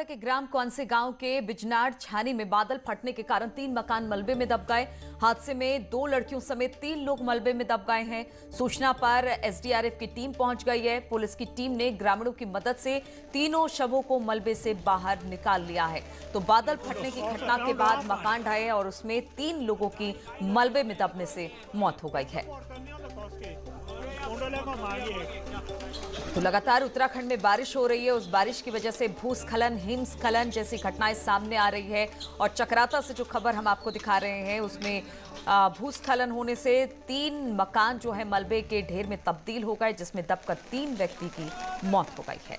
के ग्राम कौनसे गांव के बिजनाड़ छानी में बादल फटने के कारण 3 मकान मलबे में दब गए। हादसे में 2 लड़कियों समेत 3 लोग मलबे में दब गए हैं। सूचना पर एसडीआरएफ की टीम पहुंच गई है। पुलिस की टीम ने ग्रामीणों की मदद से तीनों शवों को मलबे से बाहर निकाल लिया है। तो बादल फटने की घटना के बाद मकान ढहे और उसमें 3 लोगों की मलबे में दबने से मौत हो गई है। तो लगातार उत्तराखंड में बारिश हो रही है। उस बारिश की वजह से भूस्खलन, हिमस्खलन जैसी घटनाएं सामने आ रही है। और चक्राता से जो खबर हम आपको दिखा रहे हैं उसमें भूस्खलन होने से 3 मकान जो है मलबे के ढेर में तब्दील हो गए, जिसमें दबकर 3 व्यक्ति की मौत हो गई है।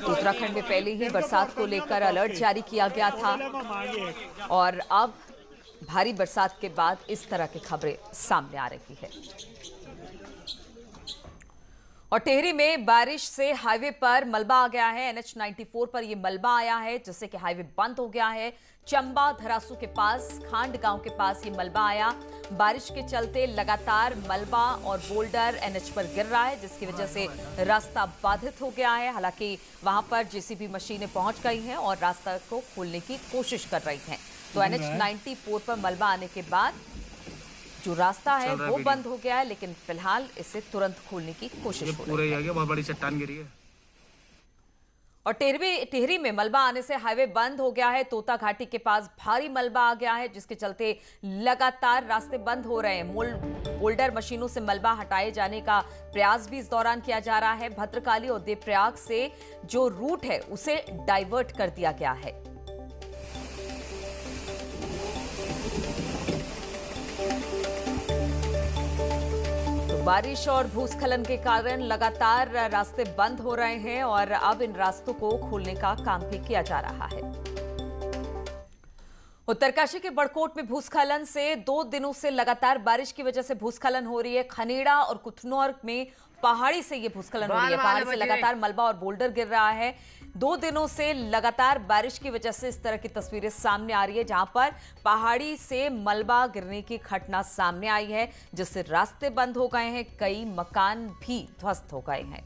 उत्तराखंड में पहले ही बरसात को लेकर अलर्ट जारी किया गया था और अब भारी बरसात के बाद इस तरह की खबरें सामने आ रही है। और टेहरी में बारिश से हाईवे पर मलबा आ गया है। NH 94 पर यह मलबा आया है, जिससे कि हाईवे बंद हो गया है। चंबा धरासू के पास खांड गांव के पास ये मलबा आया। बारिश के चलते लगातार मलबा और बोल्डर NH पर गिर रहा है, जिसकी वजह से रास्ता बाधित हो गया है। हालांकि वहां पर जेसीबी मशीनें पहुंच गई हैं और रास्ता को खोलने की कोशिश कर रही हैं। तो NH 94 पर मलबा आने के बाद जो रास्ता है वो बंद हो गया है, लेकिन फिलहाल इसे तुरंत खोलने की कोशिश हो रही है। बहुत बड़ी चट्टान गिरी है। और टेहरी में मलबा आने से हाईवे बंद हो गया है। तोता घाटी के पास भारी मलबा आ गया है, जिसके चलते लगातार रास्ते बंद हो रहे हैं। बोल्डर मशीनों से मलबा हटाए जाने का प्रयास भी इस दौरान किया जा रहा है। भद्रकाली और देवप्रयाग से जो रूट है उसे डाइवर्ट कर दिया गया है। बारिश और भूस्खलन के कारण लगातार रास्ते बंद हो रहे हैं और अब इन रास्तों को खोलने का काम भी किया जा रहा है। उत्तरकाशी के बड़कोट में भूस्खलन से 2 दिनों से लगातार बारिश की वजह से भूस्खलन हो रही है। खनेड़ा और कुथनौर में पहाड़ी से ये भूस्खलन हो रही है। पहाड़ी से लगातार मलबा और बोल्डर गिर रहा है। 2 दिनों से लगातार बारिश की वजह से इस तरह की तस्वीरें सामने आ रही है, जहां पर पहाड़ी से मलबा गिरने की घटना सामने आई है, जिससे रास्ते बंद हो गए हैं। कई मकान भी ध्वस्त हो गए हैं।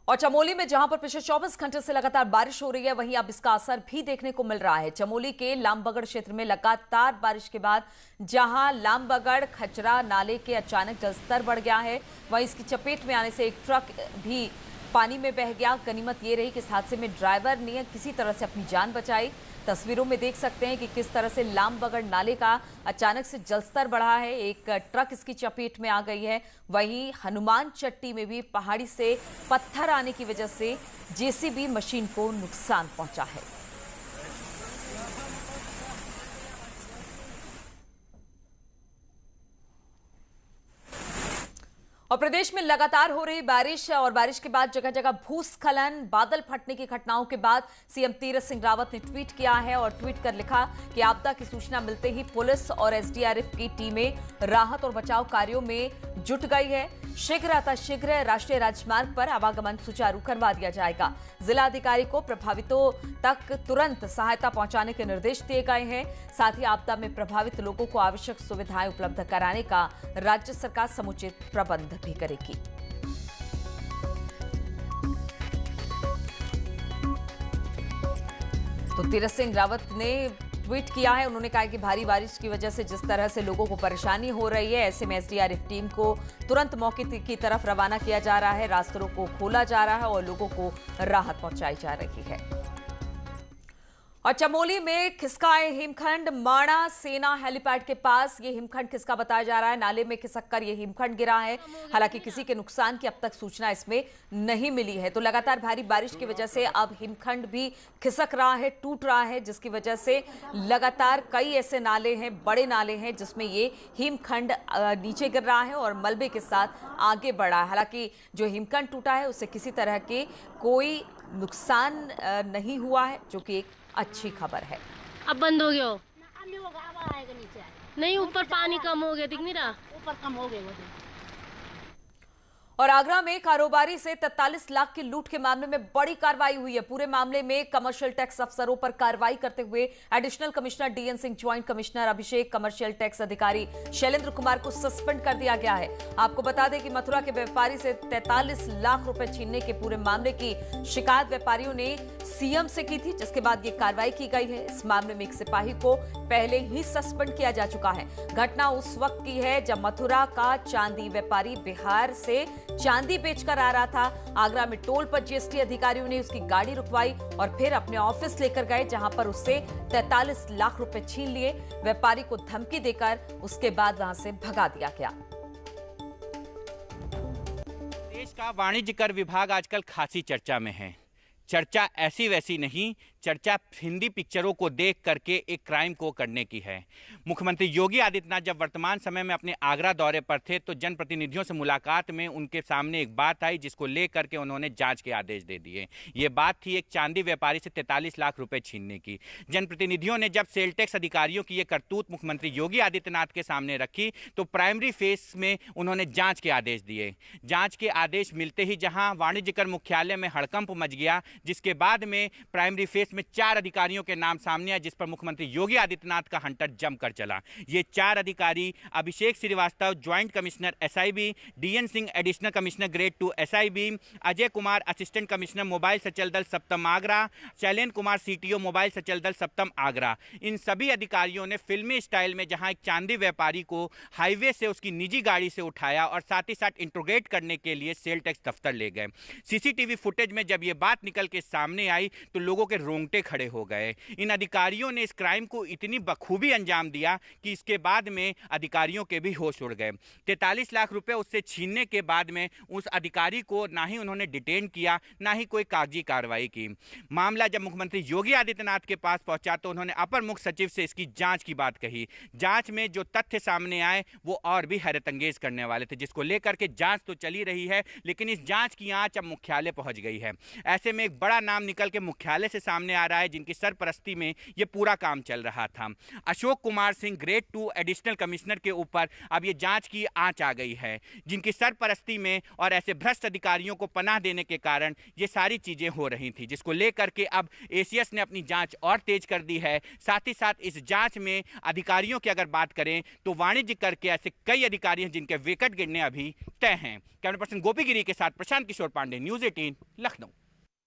और चमोली में जहां पर पिछले 24 घंटे से लगातार बारिश हो रही है, वहीं अब इसका असर भी देखने को मिल रहा है। चमोली के लामबगड़ क्षेत्र में लगातार बारिश के बाद जहां लामबगड़ खचरा नाले के अचानक जलस्तर बढ़ गया है, वहीं इसकी चपेट में आने से एक ट्रक भी पानी में बह गया। गनीमत ये रही कि इस हादसे में ड्राइवर ने किसी तरह से अपनी जान बचाई। तस्वीरों में देख सकते हैं कि किस तरह से लामबगड़ नाले का अचानक से जलस्तर बढ़ा है। एक ट्रक इसकी चपेट में आ गई है। वहीं हनुमान चट्टी में भी पहाड़ी से पत्थर आने की वजह से जेसीबी मशीन को नुकसान पहुंचा है। और प्रदेश में लगातार हो रही बारिश और बारिश के बाद जगह जगह भूस्खलन, बादल फटने की घटनाओं के बाद सीएम तीरथ सिंह रावत ने ट्वीट किया है और ट्वीट कर लिखा कि आपदा की सूचना मिलते ही पुलिस और एसडीआरएफ की टीमें राहत और बचाव कार्यों में जुट गई है। शीघ्र राष्ट्रीय राजमार्ग पर आवागमन सुचारू करवा दिया जाएगा। जिला अधिकारी को प्रभावितों तक तुरंत सहायता पहुंचाने के निर्देश दिए गए हैं। साथ ही आपदा में प्रभावित लोगों को आवश्यक सुविधाएं उपलब्ध कराने का राज्य सरकार समुचित प्रबंध भी करेगी। तो तीरथ सिंह रावत ने ट्वीट किया है। उन्होंने कहा कि भारी बारिश की वजह से जिस तरह से लोगों को परेशानी हो रही है, ऐसे में एसडीआरएफ टीम को तुरंत मौके की तरफ रवाना किया जा रहा है। रास्तों को खोला जा रहा है और लोगों को राहत पहुंचाई जा रही है। और चमोली में खिसकाए हिमखंड, माणा सेना हेलीपैड के पास ये हिमखंड खिसका बताया जा रहा है। नाले में खिसककर ये हिमखंड गिरा है। हालांकि किसी के नुकसान की अब तक सूचना इसमें नहीं मिली है। तो लगातार भारी बारिश की वजह से अब हिमखंड भी खिसक रहा है, टूट रहा है, जिसकी वजह से लगातार कई ऐसे नाले हैं, बड़े नाले हैं, जिसमें ये हिमखंड नीचे गिर रहा है और मलबे के साथ आगे बढ़ा है। हालांकि जो हिमखंड टूटा है उससे किसी तरह के कोई नुकसान नहीं हुआ है, जो कि एक अच्छी खबर है। अब बंद हो गया हो? नहीं होगा, अब आएगा नीचे। नहीं, ऊपर पानी कम हो गया, दिख नहीं रहा। ऊपर कम हो गया। और आगरा में कारोबारी से 43 लाख की लूट के मामले में बड़ी कार्रवाई हुई है। पूरे मामले में कमर्शियल टैक्स अफसरों पर कार्रवाई करते हुए additional commissioner DN Singh, joint commissioner Abhishek, commercial tax अधिकारी शैलेंद्र कुमार को सस्पेंड कर दिया गया है। आपको बता दें कि मथुरा के व्यापारी से 43 लाख रुपए छीनने के पूरे मामले की शिकायत व्यापारियों ने सीएम से की थी, जिसके बाद ये कार्रवाई की गई है। इस मामले में एक सिपाही को पहले ही सस्पेंड किया जा चुका है। घटना उस वक्त की है जब मथुरा का चांदी व्यापारी बिहार से चांदी बेचकर आ रहा था। आगरा में टोल पर जीएसटी अधिकारियों ने उसकी गाड़ी रुकवाई और फिर अपने ऑफिस लेकर गए, जहां पर उससे 43 लाख रुपए छीन लिए। व्यापारी को धमकी देकर उसके बाद वहां से भगा दिया गया। देश का वाणिज्य कर विभाग आजकल खासी चर्चा में है। चर्चा ऐसी वैसी नहीं, चर्चा हिंदी पिक्चरों को देख करके एक क्राइम को करने की है। मुख्यमंत्री योगी आदित्यनाथ जब वर्तमान समय में अपने आगरा दौरे पर थे तो जनप्रतिनिधियों से मुलाकात में उनके सामने एक बात आई, जिसको लेकर के उन्होंने जांच के आदेश दे दिए। ये बात थी एक चांदी व्यापारी से 43 लाख रुपए छीनने की। जनप्रतिनिधियों ने जब सेल टैक्स अधिकारियों की ये करतूत मुख्यमंत्री योगी आदित्यनाथ के सामने रखी तो प्राइमरी फेस में उन्होंने जाँच के आदेश दिए। जाँच के आदेश मिलते ही जहाँ वाणिज्य कर मुख्यालय में हड़कंप मच गया, जिसके बाद में प्राइमरी फेस में 4 अधिकारियों के नाम सामने आए, जिस पर मुख्यमंत्री योगी आदित्यनाथ का हंटर जमकर चला। ये 4 अधिकारी Abhishek Srivastava, joint commissioner SIB, DN Singh, additional commissioner grade 2 SIB, Ajay Kumar, assistant commissioner mobile सचल दल सप्तम आगरा, शैलेंद्र कुमार, सीटीओ मोबाइल सचल दल सप्तम आगरा। इन सभी अधिकारियों ने फिल्मी स्टाइल में जहां एक चांदी व्यापारी को हाईवे से उसकी निजी गाड़ी से उठाया और साथ ही साथ इंट्रोगेट करने के लिए सेल टैक्स दफ्तर ले गए। सीसीटीवी फुटेज में जब ये बात निकल के सामने आई तो लोगों के रोंगटे खड़े हो गए। इन अधिकारियों ने इस क्राइम को इतनी बखूबी अंजाम दिया कि इसके बाद में अधिकारियों के भी होश उड़ गए। 43 लाख रुपए उससे छीनने के बाद में उस अधिकारी को ना ही उन्होंने डिटेन किया, ना ही कोई कागजी कार्रवाई की। मामला जब मुख्यमंत्री योगी आदित्यनाथ के पास पहुंचा तो उन्होंने अपर मुख्य सचिव से इसकी जांच की बात कही। जांच में जो तथ्य सामने आए वो और भी हैरतअंगेज करने वाले थे, जिसको लेकर के जांच तो चली रही है, लेकिन इस जांच की आंच अब मुख्यालय पहुंच गई है। ऐसे में एक बड़ा नाम निकल के मुख्यालय से सामने आ रहा है, जिनकी सरपरस्ती में ये पूरा काम चल रहा था। Ashok Kumar Singh, grade 2 additional commissioner के ऊपर अब ये जांच की आंच आ गई है, जिनकी सरपरस्ती में और ऐसे भ्रष्ट अधिकारियों को पनाह देने के कारण ये सारी चीजें हो रही थी, जिसको लेकर के अब एसीएस ने अपनी जांच और तेज कर दी है। साथ ही साथ इस जांच में अधिकारियों की अगर बात करें तो वाणिज्य कर के ऐसे कई अधिकारी हैं जिनके विकेट गिरने अभी तय हैं। कैमरा पर्सन गोपी गिरी के साथ प्रशांत किशोर पांडे, न्यूज़ 18 लखनऊ।